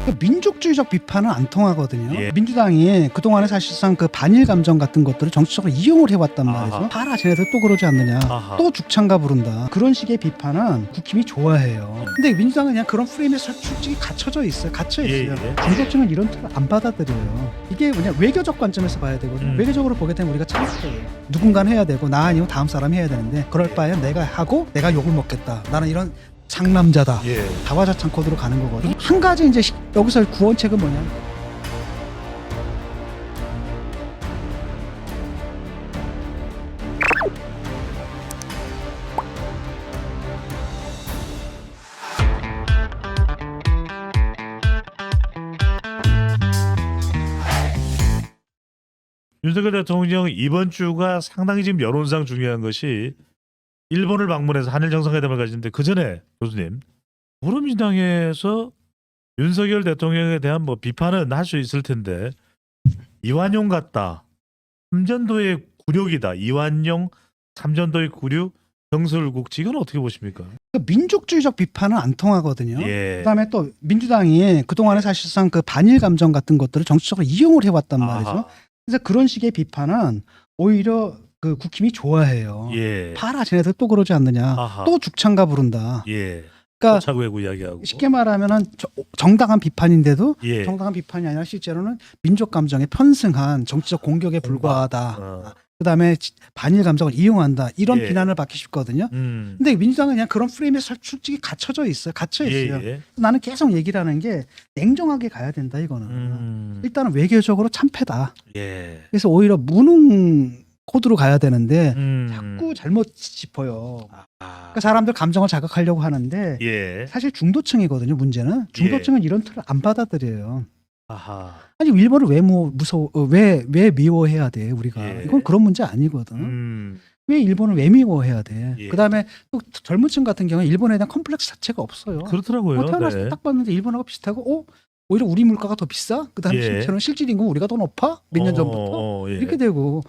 그 민족주의적 비판은 안 통하거든요. 예. 민주당이 그동안에 사실상 그 반일 감정 같은 것들을 정치적으로 이용을 해왔단 아하. 말이죠. 봐라 쟤네들 또 그러지 않느냐. 아하. 또 죽창가 부른다. 그런 식의 비판은 국힘이 좋아해요. 근데 민주당은 그냥 그런 프레임에 솔직히 갇혀져 있어요. 갇혀 있어요. 예, 예. 중도층은 이런 틀을 안 받아들여요. 이게 뭐냐 외교적 관점에서 봐야 되거든요. 음. 외교적으로 보게 되면 우리가 참패예요. 누군가는 해야 되고 나 아니면 다음 사람이 해야 되는데 그럴 바에 내가 하고 내가 욕을 먹겠다. 나는 이런 상남자다. 예. 다와자찬 코드로 가는 거거든요. 한 가지 이제 여기서 구원책은 뭐냐? 윤석열 대통령 이번 주가 상당히 지금 여론상 중요한 것이 일본을 방문해서 한일 정상회담을 가지는데 그 전에 교수님 더불어민주당에서 윤석열 대통령에 대한 뭐 비판은 할 수 있을 텐데 이완용 같다. 삼전도의 굴욕이다. 이완용 삼전도의 굴욕 경설국지 이건 어떻게 보십니까? 그 민족주의적 비판은 안 통하거든요. 예. 그다음에 또 민주당이 그동안에 사실상 그 반일 감정 같은 것들을 정치적으로 이용을 해왔단 말이죠. 아하. 그래서 그런 식의 비판은 오히려 그 국힘이 좋아해요. 예. 봐라 쟤네들 또 그러지 않느냐. 아하. 또 죽창가 부른다. 예. 그러니까 차구해고 이야기하고. 쉽게 말하면은 정당한 비판인데도 예. 정당한 비판이 아니라 실제로는 민족 감정에 편승한 정치적 공격에 불과하다. 어. 그다음에 반일 감정을 이용한다. 이런 예. 비난을 받기 쉽거든요. 음. 근데 민주당은 그냥 그런 프레임에 솔직히 갇혀져 있어요. 갇혀 있어요. 예, 예. 나는 계속 얘기를 하는 게 냉정하게 가야 된다 이거는. 일단은 외교적으로 참패다. 예. 그래서 오히려 무능 코드로 가야 되는데 음. 자꾸 잘못 짚어요. 아. 그러니까 사람들 감정을 자극하려고 하는데 예. 사실 중도층이거든요. 문제는 중도층은 이런 틀을 안 받아들여요. 아하. 아니 일본을 왜 무서워 왜 미워해야 돼 우리가 예. 이건 그런 문제 아니거든. 음. 왜 일본을 왜 미워해야 돼? 예. 그다음에 또 젊은층 같은 경우는 일본에 대한 컴플렉스 자체가 없어요. 그렇더라고요. 태어났을 때 네. 딱 봤는데 일본하고 비슷하고 오히려 우리 물가가 더 비싸? 그다음에 예. 실제로는 실질 임금 우리가 더 높아? 몇 년 전부터? 예. 이렇게 되고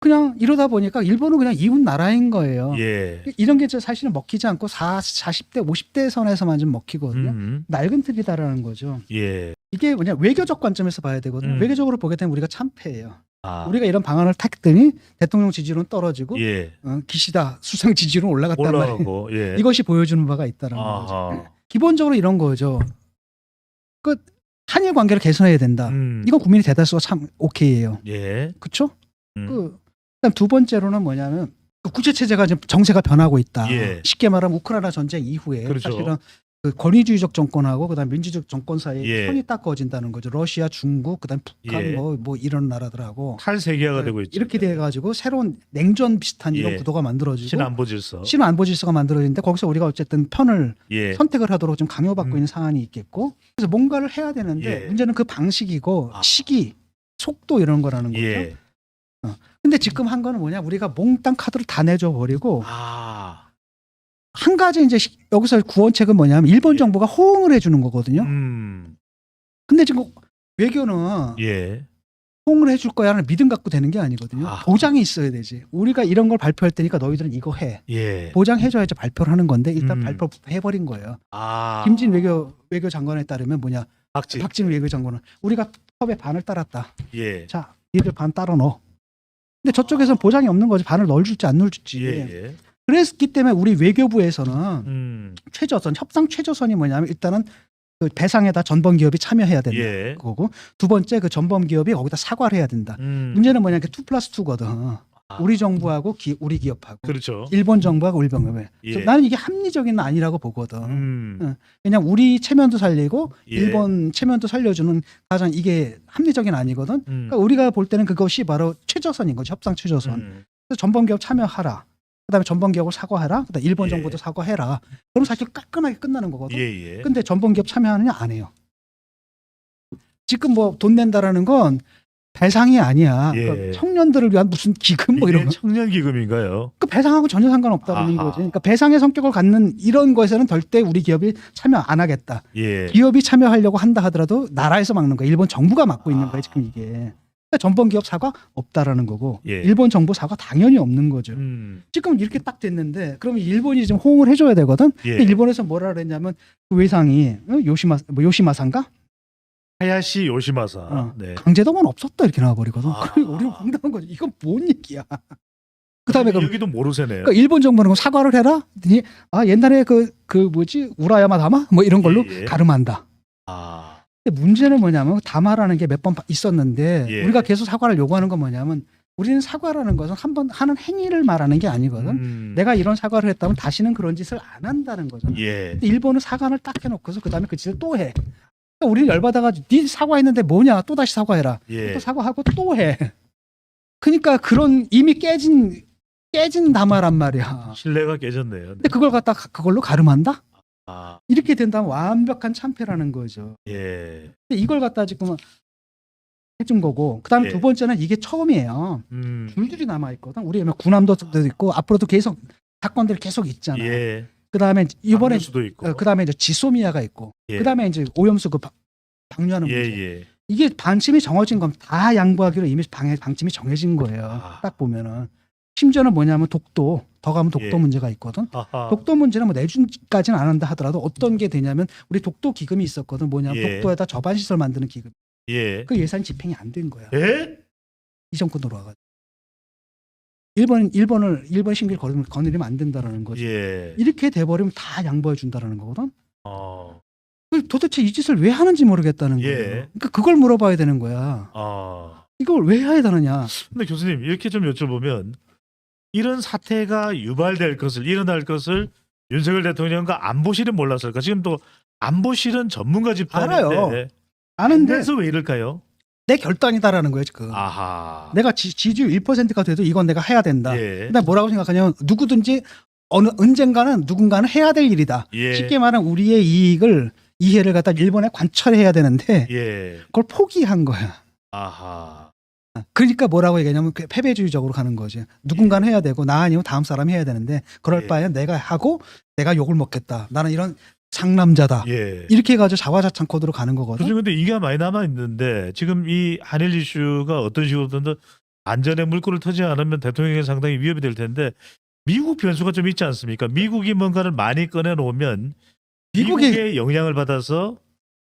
그냥 이러다 보니까 일본은 그냥 이웃 나라인 거예요. 예. 이런 게 사실은 먹히지 않고 40대 50대 선에서만 좀 먹히거든요. 낡은 틀이다라는 거죠. 예. 이게 뭐냐 외교적 관점에서 봐야 되거든요. 외교적으로 보게 되면 우리가 참패예요. 아. 우리가 이런 방안을 탔더니 대통령 지지율은 떨어지고 예. 기시다 수상 지지율은 올라갔단 말이에요. 올라가고 예. 이것이 보여주는 바가 있다는 거죠. 아하. 기본적으로 이런 거죠. 그 한일 관계를 개선해야 된다. 이건 국민의 대다수가 참 오케이예요. 예. 그렇죠? 음. 그다음 두 번째로는 뭐냐면 그 국제 체제가 지금 정세가 변하고 있다. 예. 쉽게 말하면 우크라이나 전쟁 이후에 그렇죠. 사실은 그 권위주의적 정권하고 그다음 민주주의 정권 사이에 예. 선이 딱 그어진다는 거죠. 러시아, 중국, 그다음 북한 예. 뭐 이런 나라들하고 탈세계화가 되고 있죠. 이렇게 돼 가지고 새로운 냉전 비슷한 이런 예. 구도가 만들어지고 신안보 질서. 신안보 질서가 만들어지는데 거기서 우리가 어쨌든 편을 예. 선택을 하도록 좀 강요받고 있는 상황이 있겠고 그래서 뭔가를 해야 되는데 예. 문제는 그 방식이고 아. 시기, 속도 이런 거라는 거죠. 예. 근데 지금 한 거는 뭐냐 우리가 몽땅 카드를 다 내줘 버리고 아. 한 가지 이제 여기서 구원책은 뭐냐면 일본 예. 정부가 호응을 해주는 거거든요. 근데 지금 외교는 예. 호응을 해줄 거야라는 믿음 갖고 되는 게 아니거든요. 아. 보장이 있어야 되지. 우리가 이런 걸 발표할 테니까 너희들은 이거 해. 예. 보장해줘야지 발표를 하는 건데 일단 음. 발표해버린 거예요. 아. 김진 외교장관에 따르면 뭐냐 박진. 박진 외교장관은 우리가 컵의 반을 따랐다. 예. 자 니들 반 따라 넣어. 근데 저쪽에서는 보장이 없는 거지. 반을 넣어줄지 안 넣어줄지. 예. 그랬기 때문에 우리 외교부에서는 최저선 협상 최저선이 뭐냐면 일단은 그 배상에다 전범 기업이 참여해야 된다. 예. 그거고 두 번째 그 전범 기업이 거기다 사과를 해야 된다. 문제는 뭐냐 그 2+2거든. 우리 정부하고 우리 기업하고 그렇죠. 일본 정부하고 일본 기업. 예. 나는 이게 합리적인 아니라고 보거든. 그냥 우리 체면도 살리고 예. 일본 체면도 살려주는 가장 이게 합리적인 아니거든. 그러니까 우리가 볼 때는 그것이 바로 최저선인 거죠. 협상 최저선. 그래서 전범 기업 참여하라. 그다음에 전범 기업을 사과해라. 그다음에 일본 예. 정부도 사과해라. 그럼 사실 깔끔하게 끝나는 거거든. 예. 근데 전범 기업 참여하느냐 안 해요. 지금 뭐 돈 낸다라는 건 배상이 아니야. 예. 그러니까 청년들을 위한 무슨 기금 뭐 이런 거. 청년 기금인가요? 그 배상하고 전혀 상관없다는 아하. 거지. 그러니까 배상의 성격을 갖는 이런 거에서는 절대 우리 기업이 참여 안 하겠다. 예. 기업이 참여하려고 한다 하더라도 나라에서 막는 거야. 일본 정부가 막고 있는 거야 지금 이게. 그러니까 전범 기업 사과 없다라는 거고 예. 일본 정부 사과 당연히 없는 거죠. 지금 이렇게 딱 됐는데 그러면 일본이 좀 호응을 해줘야 되거든. 예. 근데 일본에서 뭐라 그랬냐면 그 외상이 요시마사인가? 하야시 요시마사. 어. 네. 강제동원 없었다 이렇게 나와버리거든. 아. 그러니까 우리는 황당한 거지. 이건 뭔 얘기야. 그다음에 그 여기도 모르세네요. 그러니까 일본 정부는 사과를 해라. 그랬더니 아 옛날에 그 뭐지 우라야마 다마 뭐 이런 걸로 예, 예. 가름한다. 아, 근데 문제는 뭐냐면 다마라는 게 몇 번 있었는데 예. 우리가 계속 사과를 요구하는 건 뭐냐면 우리는 사과라는 것은 한 번 하는 행위를 말하는 게 아니거든. 내가 이런 사과를 했다면 다시는 그런 짓을 안 한다는 거잖아. 예. 근데 일본은 사과를 딱 해놓고서 그다음에 그 짓을 또 해. 그러니까 우리는 열받아가지고 네 사과했는데 뭐냐 또 다시 사과해라. 예. 또 사과하고 또 해. 그러니까 그런 이미 깨진 다마란 말이야. 신뢰가 깨졌네요. 근데 그걸 갖다 그걸로 가름한다? 아, 이렇게 된다면 완벽한 참패라는 거죠. 예. 근데 이걸 갖다 지금 해준 거고 그다음에 예. 두 번째는 이게 처음이에요. 줄줄이 남아 있거든. 우리 군함도 있고 앞으로도 계속 사건들이 계속 있잖아. 예. 그다음에 이번에 수도 있고. 그다음에 이제 지소미아가 있고 예. 그다음에 이제 오염수 그 방류하는 예, 문제. 예. 이게 반침이 정해진 건 다 양보하기로 이미 방침이 정해진 거예요. 아. 딱 보면은 심지어는 뭐냐면 독도 더 가면 독도 예. 문제가 있거든. 아하. 독도 문제는 뭐 내준까지는 안 한다 하더라도 어떤 게 되냐면 우리 독도 기금이 있었거든. 뭐냐면 예. 독도에다 저반 시설 만드는 기금. 예. 그 예산 집행이 안 된 거야. 예? 이 정권으로 와가지고. 일본 신기를 거느리면 안 된다라는 거지. 예. 이렇게 돼버리면 다 양보해 준다라는 거거든. 어. 도대체 이 짓을 왜 하는지 모르겠다는 거예요. 예. 그러니까 그걸 물어봐야 되는 거야. 아. 이걸 왜 해야 되느냐. 근데 교수님 이렇게 좀 여쭤보면 이런 사태가 유발될 것을 일어날 것을 윤석열 대통령과 안보실은 몰랐을까? 지금 또 안보실은 전문가 집단인데 알아요. 아는데 그래서 왜 이럴까요? 내 결단이다라는 거예요 지금. 아하. 내가 지지율 1%가 돼도 이건 내가 해야 된다. 예. 그다음 뭐라고 생각하냐면 누구든지 언젠가는 누군가는 해야 될 일이다. 예. 쉽게 말하면 우리의 이해를 갖다 일본에 관철해야 되는데 예. 그걸 포기한 거야. 아하. 그러니까 뭐라고 얘기하냐면 패배주의적으로 가는 거지. 누군가는 해야 되고 나 아니면 다음 사람이 해야 되는데 그럴 예. 바에 내가 하고 내가 욕을 먹겠다. 나는 이런 상남자다. 예. 이렇게 해가지고 자화자찬 코드로 가는 거거든. 교수님 근데 이게 많이 남아 있는데 지금 이 한일 이슈가 어떤 식으로든 안전에 물꼬를 터지 않으면 대통령에게 상당히 위협이 될 텐데 미국 변수가 좀 있지 않습니까? 미국이 뭔가를 많이 꺼내 놓으면 미국의 영향을 받아서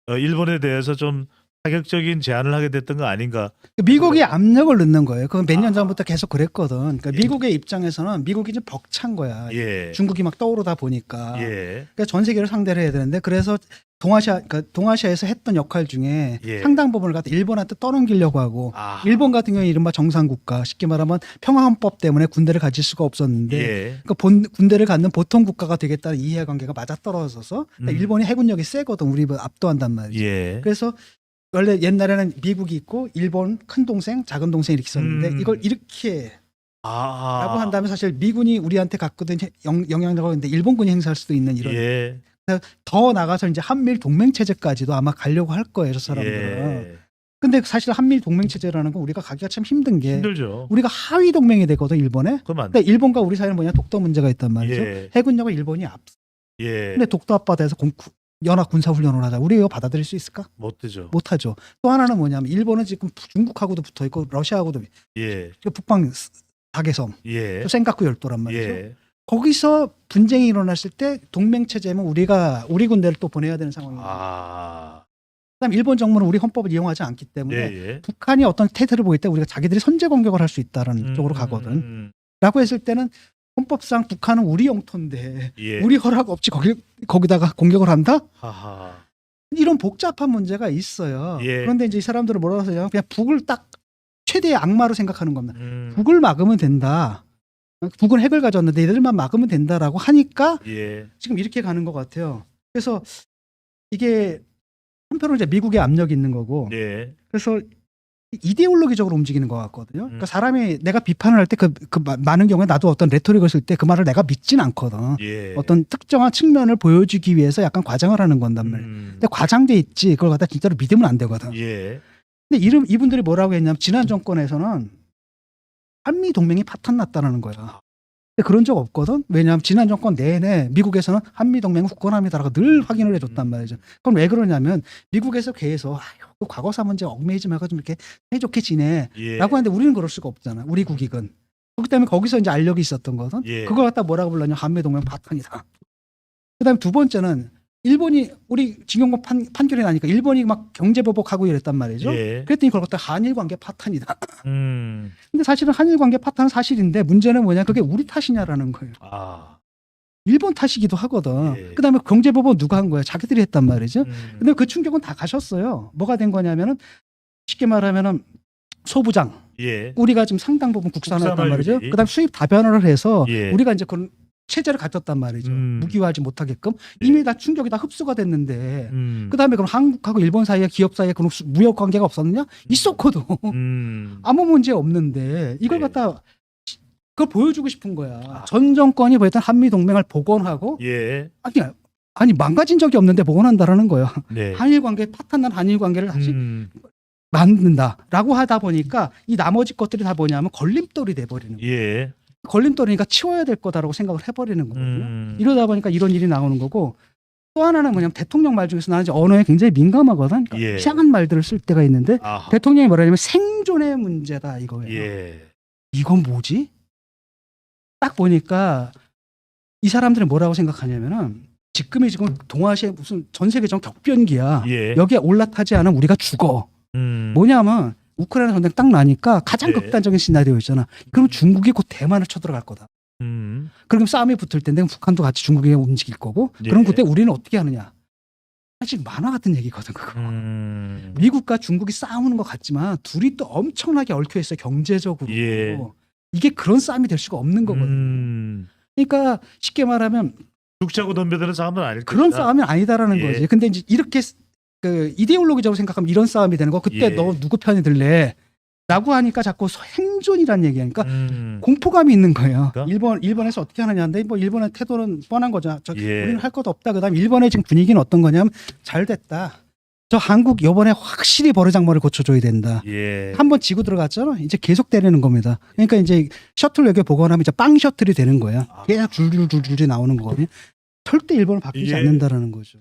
일본에 대해서 좀 파격적인 제안을 하게 됐던 거 아닌가? 미국이 압력을 넣는 거예요. 그건 몇 년 아. 전부터 계속 그랬거든. 그러니까 예. 미국의 입장에서는 미국이 좀 벅찬 거야. 예. 중국이 막 떠오르다 보니까. 예. 그러니까 전 세계를 상대를 해야 되는데 그래서 동아시아에서 했던 역할 중에 예. 상당 부분을 갖다 일본한테 떠넘기려고 하고 아. 일본 같은 경우에 이른바 정상국가 쉽게 말하면 평화헌법 때문에 군대를 가질 수가 없었는데 예. 그러니까 군대를 갖는 보통 국가가 되겠다는 이해관계가 맞아떨어져서 그러니까 일본이 해군력이 세거든. 우리 압도한단 말이지. 예. 그래서 원래 옛날에는 미국이 있고 일본 큰 동생, 작은 동생 이렇게 있었는데 이걸 이렇게 라고 한다면 사실 미군이 우리한테 갖거든 영향력을 있는데 일본군이 행사할 수도 있는 이런 예. 더 나가서 이제 한미일 동맹 체제까지도 아마 가려고 할 거예요, 저 사람들은. 예. 근데 사실 한미일 동맹 체제라는 건 우리가 가기가 참 힘든 게 힘들죠. 우리가 하위 동맹이 되거든 일본에. 그럼 안 돼. 근데 일본과 우리 사이는 뭐냐 독도 문제가 있단 말이죠. 예. 해군력을 일본이 앞서. 예. 근데 독도 앞바다에서 연합 군사 훈련을 하자. 우리 이거 받아들일 수 있을까? 못 되죠. 못하죠. 또 하나는 뭐냐면 일본은 지금 중국하고도 붙어 있고 러시아하고도 예. 북방 4개섬, 예. 센카쿠 열도란 말이죠. 예. 거기서 분쟁이 일어났을 때 동맹 체제면 우리 군대를 또 보내야 되는 상황이에요. 아. 그다음 일본 정부는 우리 헌법을 이용하지 않기 때문에 예. 북한이 어떤 태세를 보일 때 우리가 자기들이 선제 공격을 할 수 있다는 쪽으로 가거든. 라고 했을 때는 헌법상 북한은 우리 영토인데 예. 우리 허락 없이 거기다가 공격을 한다? 하하. 이런 복잡한 문제가 있어요. 예. 그런데 이제 이 사람들은 뭐라고 하냐면 그냥 북을 딱 최대의 악마로 생각하는 겁니다. 음. 북을 막으면 된다. 북은 핵을 가졌는데 얘들만 막으면 된다라고 하니까 예. 지금 이렇게 가는 것 같아요. 그래서 이게 한편으로 이제 미국의 압력이 있는 거고 예. 그래서 이데올로기적으로 움직이는 것 같거든요. 그러니까 사람이 내가 비판을 할 때 그 많은 경우에 나도 어떤 레토릭을 쓸 때 그 말을 내가 믿진 않거든. 예. 어떤 특정한 측면을 보여주기 위해서 약간 과장을 하는 건단 말이에요. 근데 과장돼 있지 그걸 갖다 진짜로 믿으면 안 되거든. 예. 근데 이분들이 뭐라고 했냐면 지난 정권에서는 한미 동맹이 파탄났다는 거야. 근데 그런 적 없거든. 왜냐하면 지난 정권 내내 미국에서는 한미 동맹은 굳건합니다라고 늘 확인을 해줬단 말이죠. 그럼 왜 그러냐면 미국에서 계속 그 과거사 문제 얽매이지 말고 좀 이렇게 사이좋게 지내라고 예. 하는데 우리는 그럴 수가 없잖아. 우리 국익은. 그렇기 때문에 거기서 이제 알력이 있었던 거든. 예. 그걸 갖다 뭐라고 불렀냐 한미 동맹 파탄이다. 그다음에 두 번째는 일본이 우리 징용권 판결이 나니까 일본이 막 경제 보복하고 이랬단 말이죠. 예. 그랬더니 그걸 갖다 한일 관계 파탄이다. 음. 근데 사실은 한일 관계 파탄은 사실인데 문제는 뭐냐? 그게 우리 탓이냐라는 거예요. 아. 일본 탓이기도 하거든. 예. 그다음에 경제 보복 누가 한 거야? 자기들이 했단 말이죠. 음. 근데 그 충격은 다 가셨어요. 뭐가 된 거냐면은 쉽게 말하면은 소부장 예. 우리가 지금 상당 부분 국산화했단 국산화율이. 말이죠. 그다음 수입 다변화를 해서 예. 우리가 이제 그런 체제를 가졌단 말이죠. 무기화하지 못하게끔 예. 이미 다 충격이 다 흡수가 됐는데 음. 그다음에 그럼 한국하고 일본 사이에 기업 사이에 그런 무역 관계가 없었느냐? 있었거든. 아무 문제 없는데 이걸 네. 갖다 그걸 보여주고 싶은 거야. 아. 전 정권이 보였던 한미 동맹을 복원하고 예. 아니 망가진 적이 없는데 복원한다라는 거야. 네. 한일 관계 파탄난 한일 관계를 다시 음. 만든다라고 하다 보니까 이 나머지 것들이 다 뭐냐면 걸림돌이 돼 버리는 거야. 예. 걸림돌이니까 치워야 될 거다라고 생각을 해버리는 거거든요. 음. 이러다 보니까 이런 일이 나오는 거고 또 하나는 뭐냐면 대통령 말 중에서 나는 이제 언어에 굉장히 민감하거든. 그러니까 예. 이상한 말들을 쓸 때가 있는데 아하. 대통령이 뭐라냐면 생존의 문제다 이거예요. 예. 이건 뭐지? 딱 보니까 이 사람들은 뭐라고 생각하냐면은 지금 동아시아 무슨 전 세계적 격변기야. 예. 여기에 올라타지 않으면 우리가 죽어. 음. 뭐냐면 우크라이나 전쟁 딱 나니까 가장 예. 극단적인 시나리오였잖아. 그럼 중국이 곧 대만을 쳐들어갈 거다. 그럼 싸움이 붙을 텐데 북한도 같이 중국에 움직일 거고. 예. 그럼 그때 우리는 어떻게 하느냐? 사실 만화 같은 얘기거든 그거. 미국과 중국이 싸우는 것 같지만 둘이 또 엄청나게 얽혀 있어 경제적으로. 예. 이게 그런 싸움이 될 수가 없는 거거든. 그러니까 쉽게 말하면 죽자고 덤벼드는 싸움은 아닐 것이다. 그런 싸움이 아니다라는 예. 거지. 근데 이제 이렇게 그 이데올로기적으로 생각하면 이런 싸움이 되는 거. 그때 예. 너 누구 편이 들래? 라고 하니까 자꾸 생존이라는 얘기하니까 음. 공포감이 있는 거예요. 그러니까? 일본에서 어떻게 하느냐인데 뭐 일본의 태도는 뻔한 거죠. 예. 우리는 할 것도 없다. 그다음 일본의 지금 분위기는 어떤 거냐면 잘 됐다. 저 한국 이번에 확실히 버르장머리를 고쳐줘야 된다. 예. 한번 지고 들어갔잖아. 이제 계속 때리는 겁니다. 그러니까 이제 셔틀 외교 복원하면 이제 빵 셔틀이 되는 거야. 아. 계속 줄줄줄줄 나오는 거거든요. 절대 일본은 바뀌지 예. 않는다라는 거죠.